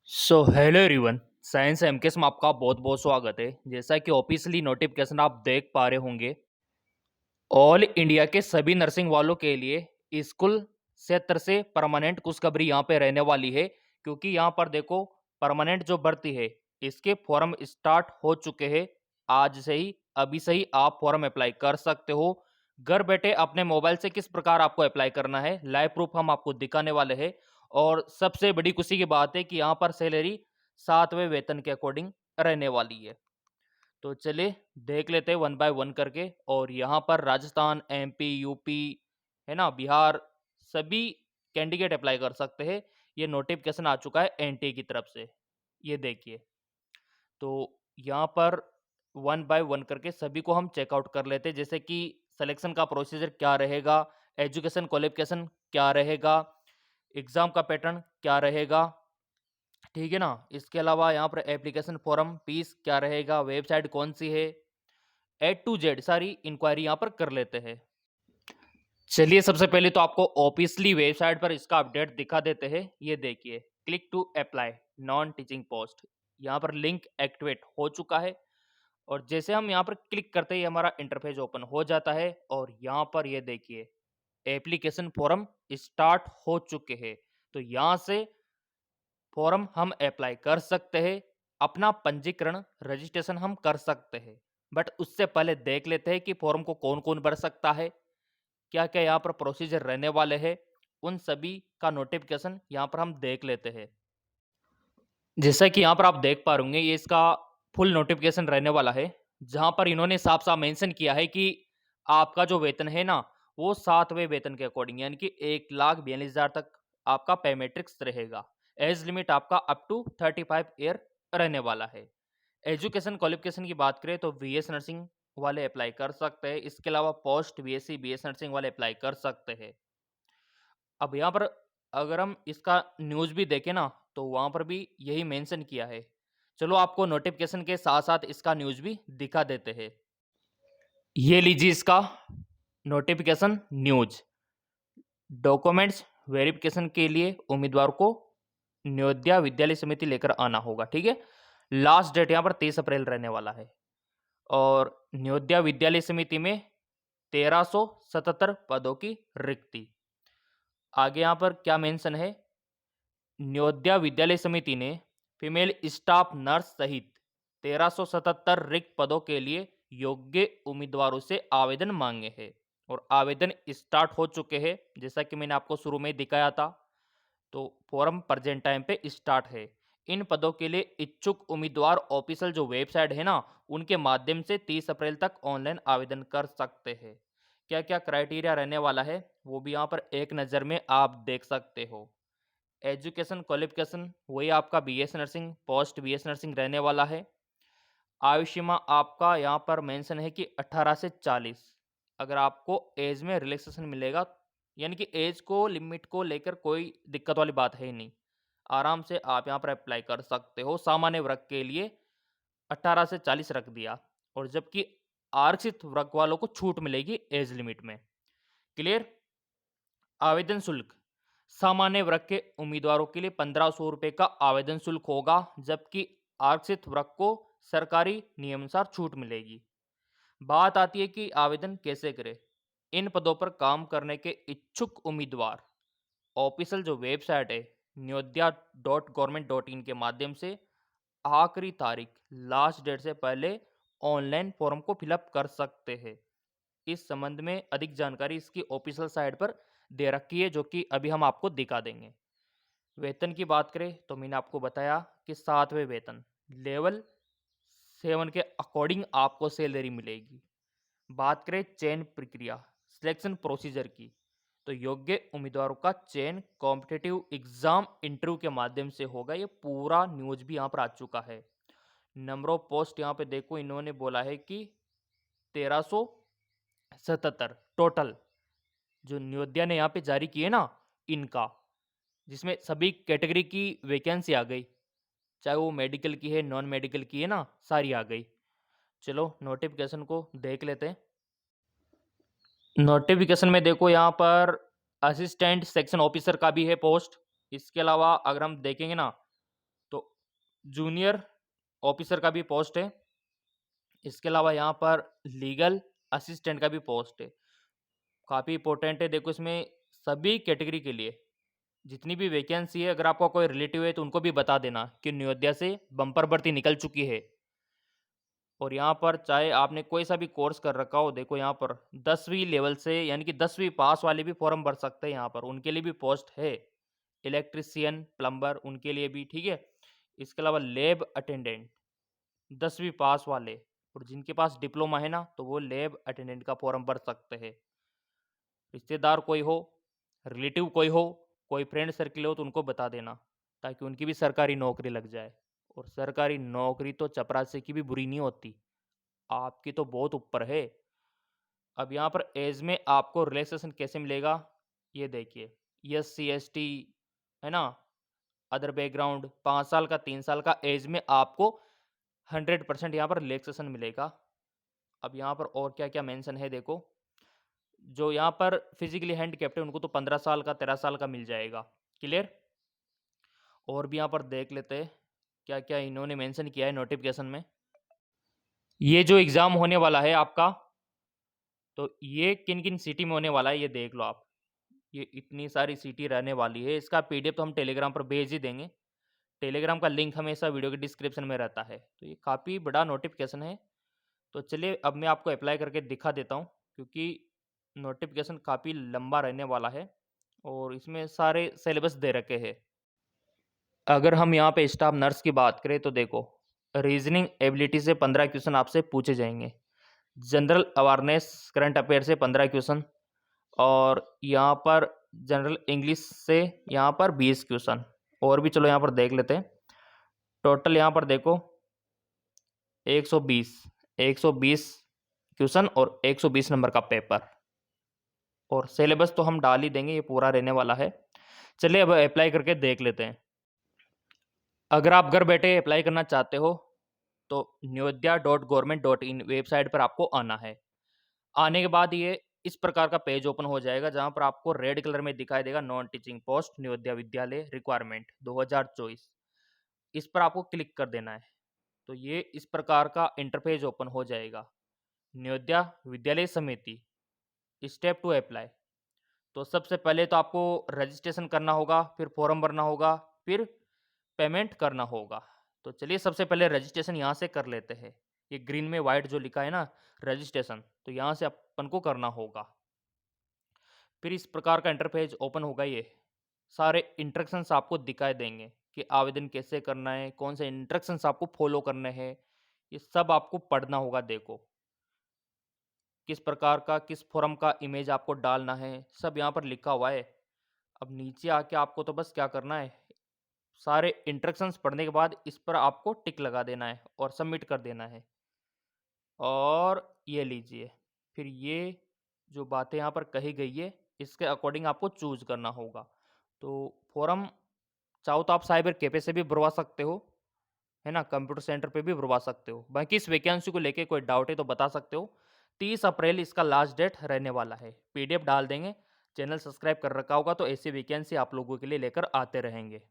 Hello everyone. Science MKS में आपका बहुत बहुत स्वागत है। जैसा कि ऑफिशियली नोटिफिकेशन आप देख पा रहे होंगे, ऑल इंडिया के सभी नर्सिंग वालों के लिए स्कूल क्षेत्र से परमानेंट खुशखबरी यहाँ पे रहने वाली है। क्योंकि यहाँ पर देखो, परमानेंट जो भर्ती है इसके फॉर्म स्टार्ट हो चुके हैं। आज से ही, अभी से ही आप फॉर्म अप्लाई कर सकते हो। घर बैठे अपने मोबाइल से किस प्रकार आपको अप्लाई करना है, लाइव प्रूफ हम आपको दिखाने वाले हैं। और सबसे बड़ी खुशी की बात है कि यहाँ पर सैलरी 7वें वेतन के अकॉर्डिंग रहने वाली है। तो चलिए देख लेते हैं वन बाय वन करके। और यहाँ पर राजस्थान, एमपी, यूपी, है ना, बिहार, सभी कैंडिडेट अप्लाई कर सकते हैं। ये नोटिफिकेशन आ चुका है एनटीए की तरफ से, ये देखिए। तो यहाँ पर वन बाय वन करके सभी को हम चेकआउट कर लेते हैं। जैसे कि सिलेक्शन का प्रोसीजर क्या रहेगा, एजुकेशन क्वालिफिकेशन क्या रहेगा, एग्जाम का पैटर्न क्या रहेगा, ठीक है ना। इसके अलावा यहाँ पर एप्लीकेशन फॉर्म फीस क्या रहेगा, वेबसाइट कौन सी है, ए टू जेड सारी इंक्वायरी यहाँ पर कर लेते हैं। चलिए सबसे पहले तो आपको ऑफिशियली वेबसाइट पर इसका अपडेट दिखा देते हैं। ये देखिए, click to apply non teaching post, यहाँ पर लिंक एक्टिवेट हो चुका है। और जैसे हम यहाँ पर क्लिक करते ही हमारा इंटरफेस ओपन हो जाता है। और यहाँ पर ये देखिए, एप्लीकेशन फॉर्म स्टार्ट हो चुके हैं। तो यहाँ से फॉर्म हम अप्लाई कर सकते हैं, अपना पंजीकरण रजिस्ट्रेशन हम कर सकते हैं। बट उससे पहले देख लेते हैं कि फॉर्म को कौन कौन भर सकता है, क्या क्या यहाँ पर प्रोसीजर रहने वाले हैं। उन सभी का नोटिफिकेशन यहाँ पर हम देख लेते हैं। जैसा कि यहाँ पर आप देख पा रहे होंगे, ये इसका फुल नोटिफिकेशन रहने वाला है। जहाँ पर इन्होंने साफ साफ मेंशन किया है कि आपका जो वेतन है ना, वो 7वें वेतन के अकॉर्डिंग, यानी कि 1,42,000 तक आपका पे मैट्रिक्स रहेगा। एज लिमिट आपका अप टू 35 ईयर रहने वाला है। एजुकेशन क्वालिफिकेशन की बात करें तो बीएस नर्सिंग वाले अप्लाई कर सकते हैं। इसके अलावा पोस्ट बीएससी बीएस नर्सिंग वाले अप्लाई कर सकते हैं। अब यहाँ पर अगर हम इसका न्यूज़ भी देखें ना, तो वहाँ पर भी यही मेंशन किया है। चलो आपको नोटिफिकेशन के साथ साथ इसका न्यूज़ भी दिखा देते हैं। ये लीजिए इसका नोटिफिकेशन न्यूज़। डॉक्यूमेंट्स वेरिफिकेशन के लिए उम्मीदवार को नवोदय विद्यालय समिति लेकर आना होगा, ठीक है। लास्ट डेट यहाँ पर 30 अप्रैल रहने वाला है। और नवोदय विद्यालय समिति में 1377 पदों की रिक्ति। आगे यहाँ पर क्या मेंशन है, नवोदय विद्यालय समिति ने फीमेल स्टाफ नर्स सहित 1377 रिक्त पदों के लिए योग्य उम्मीदवारों से आवेदन मांगे हैं। और आवेदन स्टार्ट हो चुके हैं, जैसा कि मैंने आपको शुरू में दिखाया था। तो फॉर्म प्रेजेंट टाइम पे स्टार्ट है। इन पदों के लिए इच्छुक उम्मीदवार ऑफिशियल जो वेबसाइट है ना, उनके माध्यम से 30 अप्रैल तक ऑनलाइन आवेदन कर सकते हैं। क्या क्या क्राइटेरिया रहने वाला है वो भी यहाँ पर एक नज़र में आप देख सकते हो। एजुकेशन क्वालिफिकेशन वही आपका BS nursing, post BS nursing रहने वाला है। आयु सीमा आपका यहाँ पर मेंशन है कि 18 से 40। अगर आपको एज में रिलैक्सेशन मिलेगा, यानी कि एज को लिमिट को लेकर कोई दिक्कत वाली बात है ही नहीं, आराम से आप यहाँ पर अप्लाई कर सकते हो। सामान्य वर्ग के लिए 18 से 40 रख दिया। और जबकि आरक्षित वर्ग वालों को छूट मिलेगी एज लिमिट में। क्लियर। आवेदन शुल्क, सामान्य वर्ग के उम्मीदवारों के लिए 1500 रुपये का आवेदन शुल्क होगा, जबकि आरक्षित वर्ग को सरकारी नियमानुसार छूट मिलेगी। बात आती है कि आवेदन कैसे करें। इन पदों पर काम करने के इच्छुक उम्मीदवार ऑफिशियल जो वेबसाइट है nyodya.government.in के माध्यम से आखिरी तारीख, लास्ट डेट से पहले ऑनलाइन फॉर्म को फिलअप कर सकते हैं। इस संबंध में अधिक जानकारी इसकी ऑफिशियल साइट पर दे रखी है, जो कि अभी हम आपको दिखा देंगे। वेतन की बात करें तो मैंने आपको बताया कि 7वें वेतन लेवल 7 के अकॉर्डिंग आपको सैलरी मिलेगी। बात करें चयन प्रक्रिया, सिलेक्शन प्रोसीजर की, तो योग्य उम्मीदवारों का चयन कॉम्पिटिटिव एग्जाम इंटरव्यू के माध्यम से होगा। ये पूरा न्यूज भी यहाँ पर आ चुका है। नंबर ऑफ पोस्ट यहाँ पे देखो, इन्होंने बोला है कि 1377 टोटल जो नवोदय ने यहाँ पे जारी किए ना, इनका, जिसमें सभी कैटेगरी की वैकेंसी आ गई, चाहे वो मेडिकल की है, नॉन मेडिकल की है ना, सारी आ गई। चलो नोटिफिकेशन को देख लेते हैं। नोटिफिकेशन में देखो, यहाँ पर असिस्टेंट सेक्शन ऑफिसर का भी है पोस्ट। इसके अलावा अगर हम देखेंगे ना, तो जूनियर ऑफिसर का भी पोस्ट है। इसके अलावा यहाँ पर लीगल असिस्टेंट का भी पोस्ट है। काफ़ी इंपॉर्टेंट है, देखो इसमें सभी कैटेगरी के लिए जितनी भी वैकेंसी है, अगर आपका कोई रिलेटिव है तो उनको भी बता देना कि नवोदया से बम्पर भर्ती निकल चुकी है। और यहाँ पर चाहे आपने कोई सा भी कोर्स कर रखा हो, देखो यहाँ पर 10वीं लेवल से यानी कि 10वीं पास वाले भी फॉर्म भर सकते हैं, यहाँ पर उनके लिए भी पोस्ट है। इलेक्ट्रिशियन, प्लम्बर, उनके लिए भी, ठीक है। इसके अलावा लैब अटेंडेंट 10वीं पास वाले, और जिनके पास डिप्लोमा है ना, तो वो लैब अटेंडेंट का फॉर्म भर सकते हैं। रिश्तेदार कोई हो, रिलेटिव कोई हो, कोई फ्रेंड सर्किल हो तो उनको बता देना, ताकि उनकी भी सरकारी नौकरी लग जाए। और सरकारी नौकरी तो चपरासी की भी बुरी नहीं होती, आपकी तो बहुत ऊपर है। अब यहाँ पर एज में आपको रिलैक्सेशन कैसे मिलेगा, ये देखिए। SC ST है ना, अदर बैकग्राउंड 5 साल का 3 साल का एज में आपको 100% यहाँ पर रिलैक्सेशन मिलेगा। अब यहाँ पर और क्या क्या मेंशन है देखो। जो यहाँ पर फिजिकली हैंडीकैप्ड है उनको तो 15 साल का 13 साल का मिल जाएगा। क्लियर। और भी यहाँ पर देख लेते हैं क्या क्या इन्होंने मेंशन किया है नोटिफिकेशन में। ये जो एग्ज़ाम होने वाला है आपका, तो ये किन किन सिटी में होने वाला है ये देख लो आप। ये इतनी सारी सिटी रहने वाली है। इसका PDF तो हम टेलीग्राम पर भेज ही देंगे। टेलीग्राम का लिंक हमेशा वीडियो के डिस्क्रिप्शन में रहता है। तो ये काफ़ी बड़ा नोटिफिकेशन है। तो चलिए अब मैं आपको अप्लाई करके दिखा देता हूँ, क्योंकि नोटिफिकेशन काफ़ी लंबा रहने वाला है और इसमें सारे सिलेबस दे रखे हैं। अगर हम यहाँ पे स्टाफ नर्स की बात करें तो देखो, रीजनिंग एबिलिटी से 15 क्वेश्चन आपसे पूछे जाएंगे। जनरल अवेयरनेस करंट अफेयर से 15 क्वेश्चन, और यहाँ पर जनरल इंग्लिश से यहाँ पर 20 क्वेश्चन। और भी चलो यहाँ पर देख लेते हैं। टोटल यहाँ पर देखो 120 क्वेश्चन और 120 नंबर का पेपर। और सिलेबस तो हम डाल ही देंगे, ये पूरा रहने वाला है। चलिए अब अप्लाई करके देख लेते हैं। अगर आप घर बैठे अप्लाई करना चाहते हो तो navodaya.government.in वेबसाइट पर आपको आना है। आने के बाद ये इस प्रकार का पेज ओपन हो जाएगा, जहां पर आपको रेड कलर में दिखाई देगा नॉन टीचिंग पोस्ट नवोदया विद्यालय रिक्वायरमेंट 2024। इस पर आपको क्लिक कर देना है। तो ये इस प्रकार का इंटरफेस ओपन हो जाएगा। नवोदया विद्यालय समिति, स्टेप टू अप्लाई। तो सबसे पहले तो आपको रजिस्ट्रेशन करना होगा, फिर फॉर्म भरना होगा, फिर पेमेंट करना होगा। तो चलिए सबसे पहले रजिस्ट्रेशन यहाँ से कर लेते हैं। ये ग्रीन में वाइट जो लिखा है ना रजिस्ट्रेशन, तो यहाँ से अपन को करना होगा। फिर इस प्रकार का इंटरफेस ओपन होगा। ये सारे इंस्ट्रक्शंस आपको दिखाई देंगे कि आवेदन कैसे करना है, कौन से इंस्ट्रक्शंस आपको फॉलो करने हैं, ये सब आपको पढ़ना होगा। देखो किस प्रकार का, किस फॉर्म का इमेज आपको डालना है, सब यहाँ पर लिखा हुआ है। अब नीचे आके आपको तो बस क्या करना है, सारे इंस्ट्रक्शंस पढ़ने के बाद इस पर आपको टिक लगा देना है और सबमिट कर देना है। और ये लीजिए, फिर ये जो बातें यहाँ पर कही गई है इसके अकॉर्डिंग आपको चूज करना होगा। तो फॉर्म चाहो तो आप साइबर कैफे से भी भरवा सकते हो, है ना, कंप्यूटर सेंटर पे भी भरवा सकते हो। बाकी इस वैकेंसी को लेके कोई डाउट है तो बता सकते हो। 30 अप्रैल इसका लास्ट डेट रहने वाला है। PDF डाल देंगे। चैनल सब्सक्राइब कर रखा होगा तो ऐसी वैकेंसी आप लोगों के लिए लेकर आते रहेंगे।